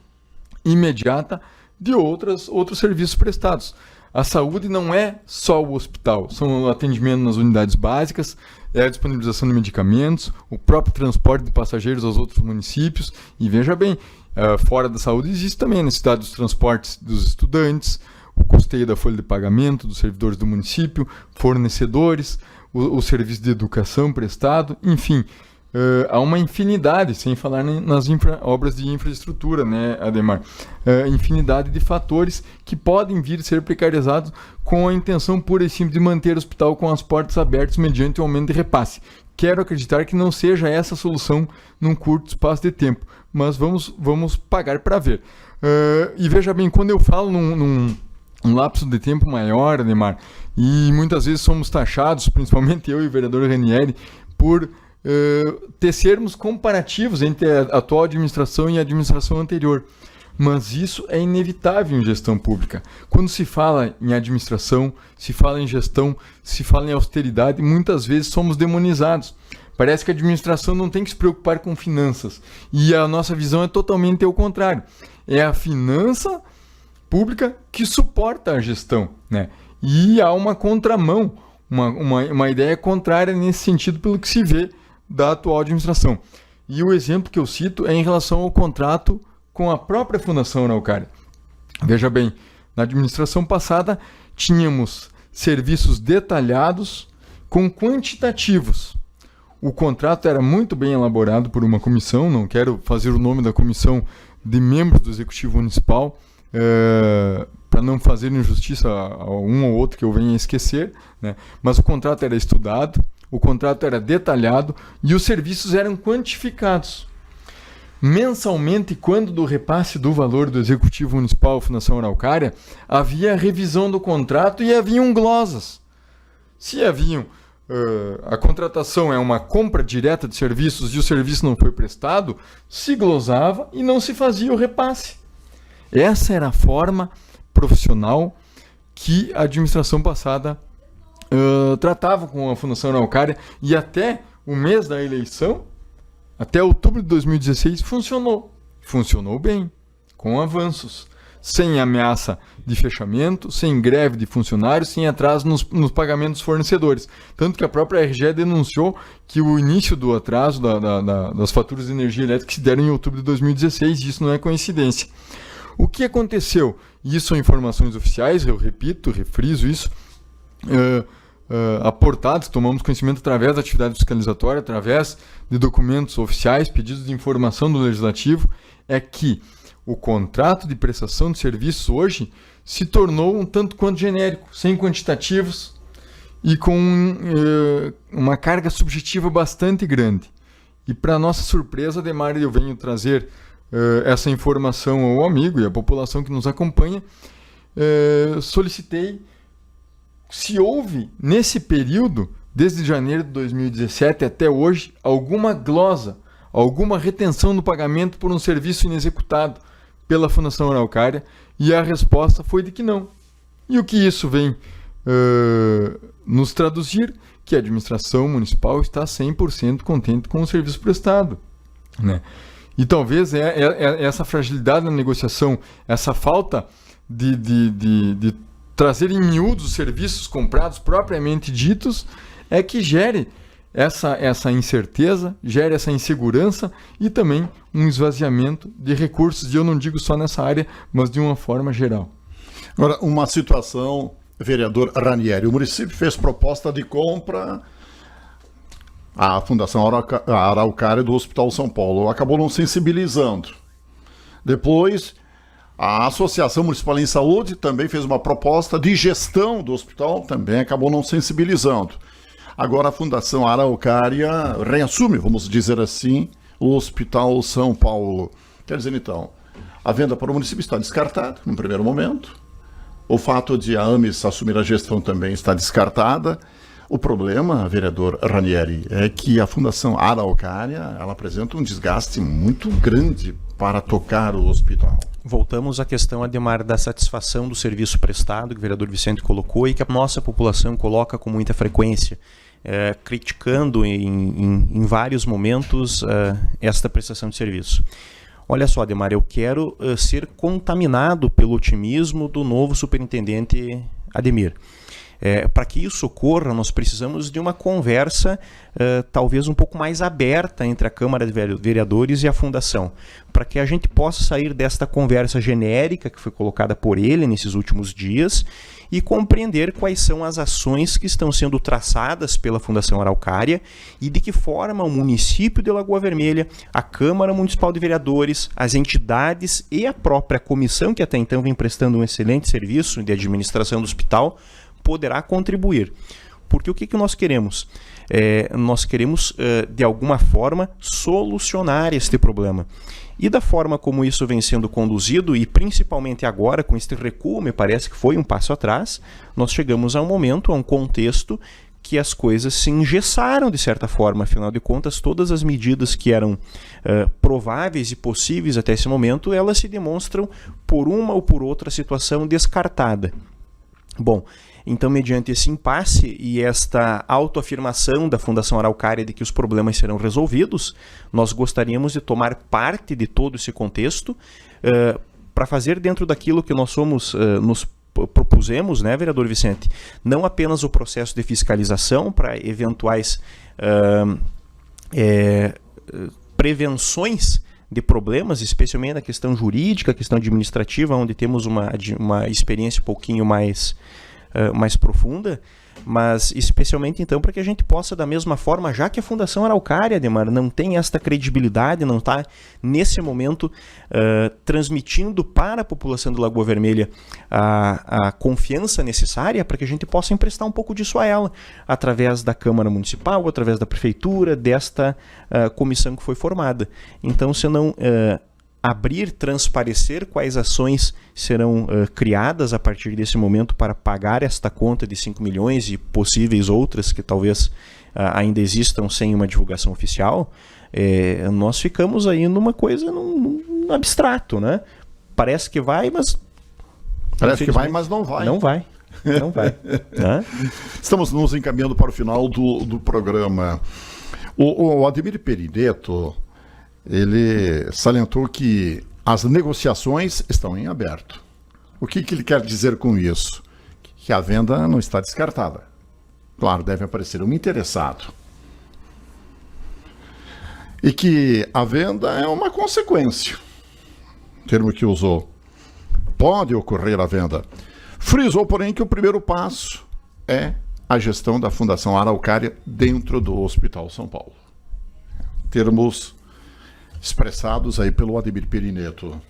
imediata de outros serviços prestados. A saúde não é só o hospital, são o atendimento nas unidades básicas, é a disponibilização de medicamentos, o próprio transporte de passageiros aos outros municípios. E veja bem, fora da saúde existe também a necessidade dos transportes dos estudantes, o custeio da folha de pagamento dos servidores do município, fornecedores, o serviço de educação prestado, enfim, há uma infinidade, sem falar nas obras de infraestrutura, né, Ademar? Infinidade de fatores que podem vir a ser precarizados com a intenção pura e simples de manter o hospital com as portas abertas mediante o aumento de repasse. Quero acreditar que não seja essa a solução num curto espaço de tempo, mas vamos pagar para ver. E veja bem, quando eu falo num lapso de tempo maior, Ademar, e muitas vezes somos taxados, principalmente eu e o vereador Ranieri, por tecermos comparativos entre a atual administração e a administração anterior. Mas isso é inevitável em gestão pública. Quando se fala em administração, se fala em gestão, se fala em austeridade, muitas vezes somos demonizados. Parece que a administração não tem que se preocupar com finanças. E a nossa visão é totalmente ao contrário. É a finança pública que suporta a gestão, né? E há uma contramão, uma ideia contrária nesse sentido pelo que se vê da atual administração. E o exemplo que eu cito é em relação ao contrato com a própria Fundação Araucária. Veja bem, na administração passada tínhamos serviços detalhados com quantitativos. O contrato era muito bem elaborado por uma comissão, não quero fazer o nome da comissão de membros do Executivo Municipal, para não fazer injustiça a um ou outro que eu venha a esquecer, né? Mas o contrato era estudado, o contrato era detalhado e os serviços eram quantificados. Mensalmente, quando do repasse do valor do Executivo Municipal Fundação Araucária, havia a revisão do contrato e haviam glosas. Se haviam a contratação é uma compra direta de serviços e o serviço não foi prestado, se glosava e não se fazia o repasse. Essa era a forma profissional que a administração passada tratava com a Fundação Araucária, e até o mês da eleição, até outubro de 2016, funcionou bem, com avanços, sem ameaça de fechamento, sem greve de funcionários, sem atraso nos pagamentos dos fornecedores. Tanto que a própria RGE denunciou que o início do atraso das faturas de energia elétrica se deram em outubro de 2016, e isso não é coincidência. O que aconteceu? Isso são informações oficiais, eu repito, refriso isso, aportados, tomamos conhecimento através da atividade fiscalizatória, através de documentos oficiais, pedidos de informação do Legislativo, é que o contrato de prestação de serviços hoje se tornou um tanto quanto genérico, sem quantitativos e com uma carga subjetiva bastante grande. E para nossa surpresa, Ademar, eu venho trazer essa informação ao amigo e à população que nos acompanha, solicitei se houve, nesse período, desde janeiro de 2017 até hoje, alguma glosa, alguma retenção do pagamento por um serviço inexecutado pela Fundação Araucária, e a resposta foi de que não. E o que isso vem nos traduzir que a administração municipal está 100% contente com o serviço prestado, né? E talvez essa fragilidade na negociação, essa falta de trazer em miúdos os serviços comprados propriamente ditos, é que gere essa incerteza, gere essa insegurança e também um esvaziamento de recursos, e eu não digo só nessa área, mas de uma forma geral. Agora, uma situação, vereador Ranieri, o município fez proposta de compra à Fundação Araucária do Hospital São Paulo, acabou não sensibilizando. Depois, a Associação Municipal em Saúde também fez uma proposta de gestão do hospital, também acabou não sensibilizando. Agora a Fundação Araucária reassume, vamos dizer assim, o Hospital São Paulo. Quer dizer, então, a venda para o município está descartada, no primeiro momento. O fato de a AMES assumir a gestão também está descartada. O problema, vereador Ranieri, é que a Fundação Araucária, ela apresenta um desgaste muito grande para tocar o hospital. Voltamos à questão, Ademar, da satisfação do serviço prestado, que o vereador Vicente colocou e que a nossa população coloca com muita frequência, criticando em vários momentos esta prestação de serviço. Olha só, Ademar, eu quero ser contaminado pelo otimismo do novo superintendente Ademir. Para que isso ocorra, nós precisamos de uma conversa talvez um pouco mais aberta entre a Câmara de Vereadores e a Fundação, para que a gente possa sair desta conversa genérica que foi colocada por ele nesses últimos dias e compreender quais são as ações que estão sendo traçadas pela Fundação Araucária e de que forma o município de Lagoa Vermelha, a Câmara Municipal de Vereadores, as entidades e a própria comissão, que até então vem prestando um excelente serviço de administração do hospital, poderá contribuir. Porque o que nós queremos? Nós queremos, de alguma forma, solucionar este problema. E da forma como isso vem sendo conduzido, e principalmente agora, com este recuo, me parece que foi um passo atrás, nós chegamos a um momento, a um contexto que as coisas se engessaram de certa forma. Afinal de contas, todas as medidas que eram prováveis e possíveis até esse momento, elas se demonstram, por uma ou por outra situação, descartada. Bom, então, mediante esse impasse e esta autoafirmação da Fundação Araucária de que os problemas serão resolvidos, nós gostaríamos de tomar parte de todo esse contexto para fazer dentro daquilo que nós nos propusemos, né, vereador Vicente? Não apenas o processo de fiscalização para eventuais prevenções de problemas, especialmente na questão jurídica, questão administrativa, onde temos uma experiência um pouquinho mais profunda, mas especialmente então para que a gente possa, da mesma forma, já que a Fundação Araucária, Ademar, não tem esta credibilidade, não está nesse momento transmitindo para a população de Lagoa Vermelha a confiança necessária para que a gente possa emprestar um pouco disso a ela, através da Câmara Municipal, através da Prefeitura, desta comissão que foi formada. Então, se não abrir, transparecer quais ações serão criadas a partir desse momento para pagar esta conta de 5 milhões e possíveis outras que talvez ainda existam sem uma divulgação oficial, nós ficamos aí numa coisa, num abstrato, né? Parece que vai, mas... Parece que vai, mas não vai. Não vai. Não vai. Né? Estamos nos encaminhando para o final do programa. O Ademir Perineto, ele salientou que as negociações estão em aberto. O que ele quer dizer com isso? Que a venda não está descartada. Claro, deve aparecer um interessado. E que a venda é uma consequência. Termo que usou. Pode ocorrer a venda. Frisou, porém, que o primeiro passo é a gestão da Fundação Araucária dentro do Hospital São Paulo. Termos expressados aí pelo Ademir Perineto.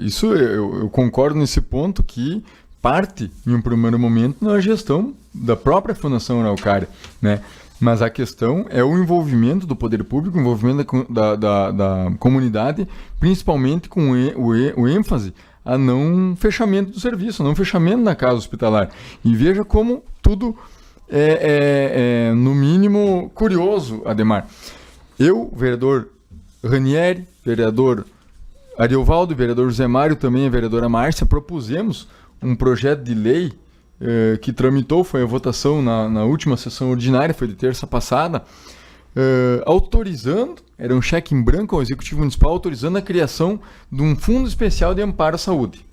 Isso eu concordo nesse ponto, que parte, em um primeiro momento, na gestão da própria Fundação Araucária, né? Mas a questão é o envolvimento do poder público, o envolvimento da comunidade, principalmente com o ênfase a não fechamento do serviço, não fechamento da casa hospitalar. E veja como tudo é no mínimo, curioso, Ademar. Eu, vereador Ranieri, vereador Ariovaldo, vereador José Mário, também a vereadora Márcia, propusemos um projeto de lei que tramitou, foi a votação na última sessão ordinária, foi de terça passada, autorizando, era um cheque em branco ao Executivo Municipal, autorizando a criação de um fundo especial de amparo à saúde.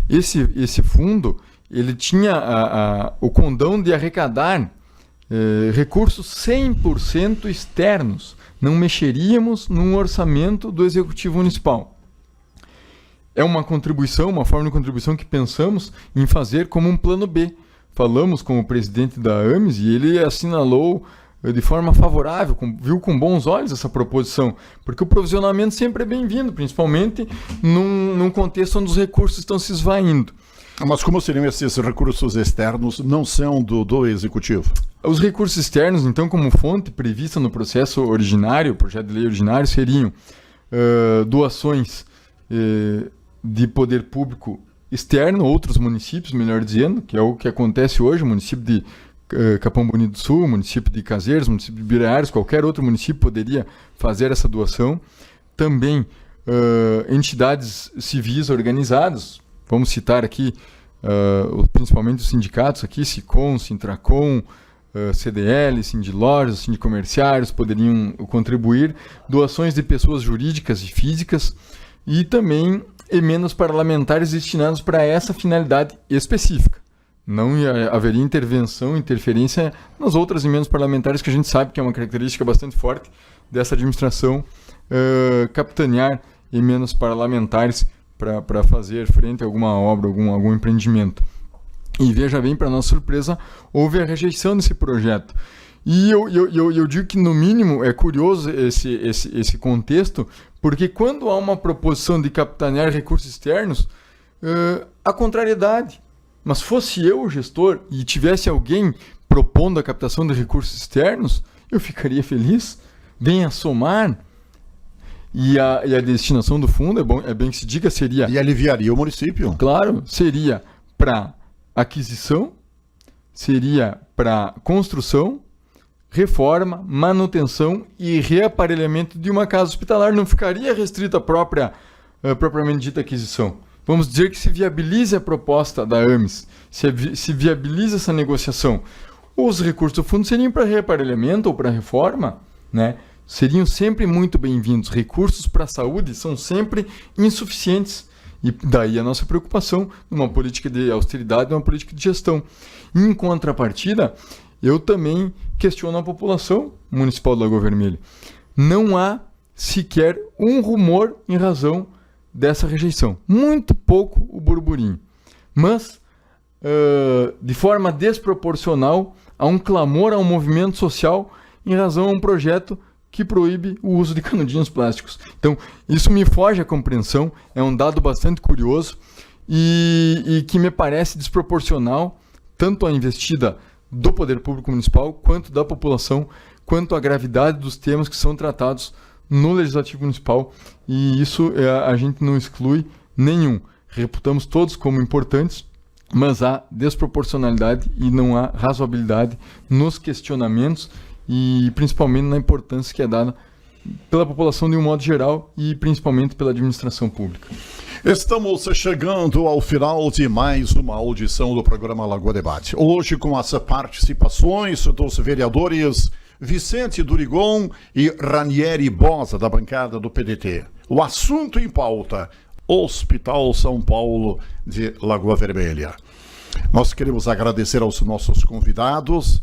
Esse fundo, ele tinha o condão de arrecadar recursos 100% externos. Não mexeríamos num orçamento do Executivo Municipal. É uma contribuição, uma forma de contribuição que pensamos em fazer como um plano B. Falamos com o presidente da AMES e ele assinalou de forma favorável, viu com bons olhos essa proposição, porque o provisionamento sempre é bem-vindo, principalmente num contexto onde os recursos estão se esvaindo. Mas como seriam esses recursos externos, não são do Executivo? Os recursos externos, então, como fonte prevista no processo originário, projeto de lei originário, seriam doações de poder público externo, outros municípios, melhor dizendo, que é o que acontece hoje, o município de Capão Bonito do Sul, município de Cazeiros, município de Birares, qualquer outro município poderia fazer essa doação. Também entidades civis organizadas, vamos citar aqui principalmente os sindicatos aqui, SICOM, Sintracom, CDL, Sindilojas, Sindicomerciários poderiam contribuir, doações de pessoas jurídicas e físicas e também emendas parlamentares destinadas para essa finalidade específica. Não haveria interferência nas outras emendas parlamentares, que a gente sabe que é uma característica bastante forte dessa administração, capitanear emendas parlamentares para fazer frente a alguma obra, algum empreendimento. E veja bem, para nossa surpresa, houve a rejeição desse projeto. E eu digo que, no mínimo, é curioso esse contexto, porque quando há uma proposição de capitanear recursos externos, há contrariedade. Mas fosse eu o gestor e tivesse alguém propondo a captação de recursos externos, eu ficaria feliz. Venha somar. E a destinação do fundo, é bem que se diga, seria... E aliviaria o município. Claro, seria para aquisição, seria para construção, reforma, manutenção e reaparelhamento de uma casa hospitalar. Não ficaria restrita à propriamente dita aquisição. Vamos dizer que se viabilize a proposta da AMES, se viabilize essa negociação. Os recursos do fundo seriam para reaparelhamento ou para reforma, né? Seriam sempre muito bem-vindos. Recursos para a saúde são sempre insuficientes. E daí a nossa preocupação numa política de austeridade, numa política de gestão. Em contrapartida, eu também questiono a população municipal do Lagoa Vermelha. Não há sequer um rumor em razão dessa rejeição. Muito pouco o burburinho. Mas, de forma desproporcional, há um clamor, a um movimento social em razão a um projeto que proíbe o uso de canudinhos plásticos. Então, isso me foge à compreensão, é um dado bastante curioso e que me parece desproporcional, tanto à investida do poder público municipal, quanto da população, quanto à gravidade dos temas que são tratados no Legislativo Municipal, e isso a gente não exclui nenhum. Reputamos todos como importantes, mas há desproporcionalidade e não há razoabilidade nos questionamentos e principalmente na importância que é dada pela população de um modo geral e principalmente pela administração pública. Estamos chegando ao final de mais uma audição do programa Lagoa Debate. Hoje com as participações dos vereadores Vicente Durigon e Ranieri Bosa, da bancada do PDT. O assunto em pauta: Hospital São Paulo de Lagoa Vermelha. Nós queremos agradecer aos nossos convidados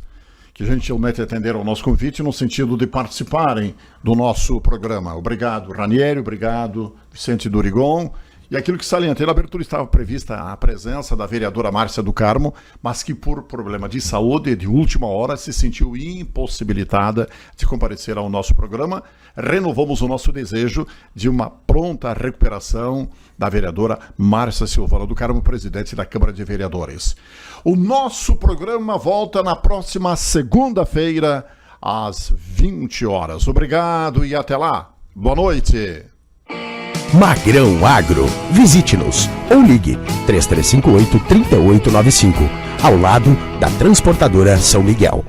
que gentilmente atenderam ao nosso convite no sentido de participarem do nosso programa. Obrigado, Ranieri, obrigado, Vicente Durigon. E aquilo que salientei, na abertura estava prevista a presença da vereadora Márcia do Carmo, mas que por problema de saúde, de última hora, se sentiu impossibilitada de comparecer ao nosso programa. Renovamos o nosso desejo de uma pronta recuperação da vereadora Márcia Silvana do Carmo, presidente da Câmara de Vereadores. O nosso programa volta na próxima segunda-feira, às 20 horas. Obrigado e até lá. Boa noite. Magrão Agro. Visite-nos ou ligue 3358-3895, ao lado da Transportadora São Miguel.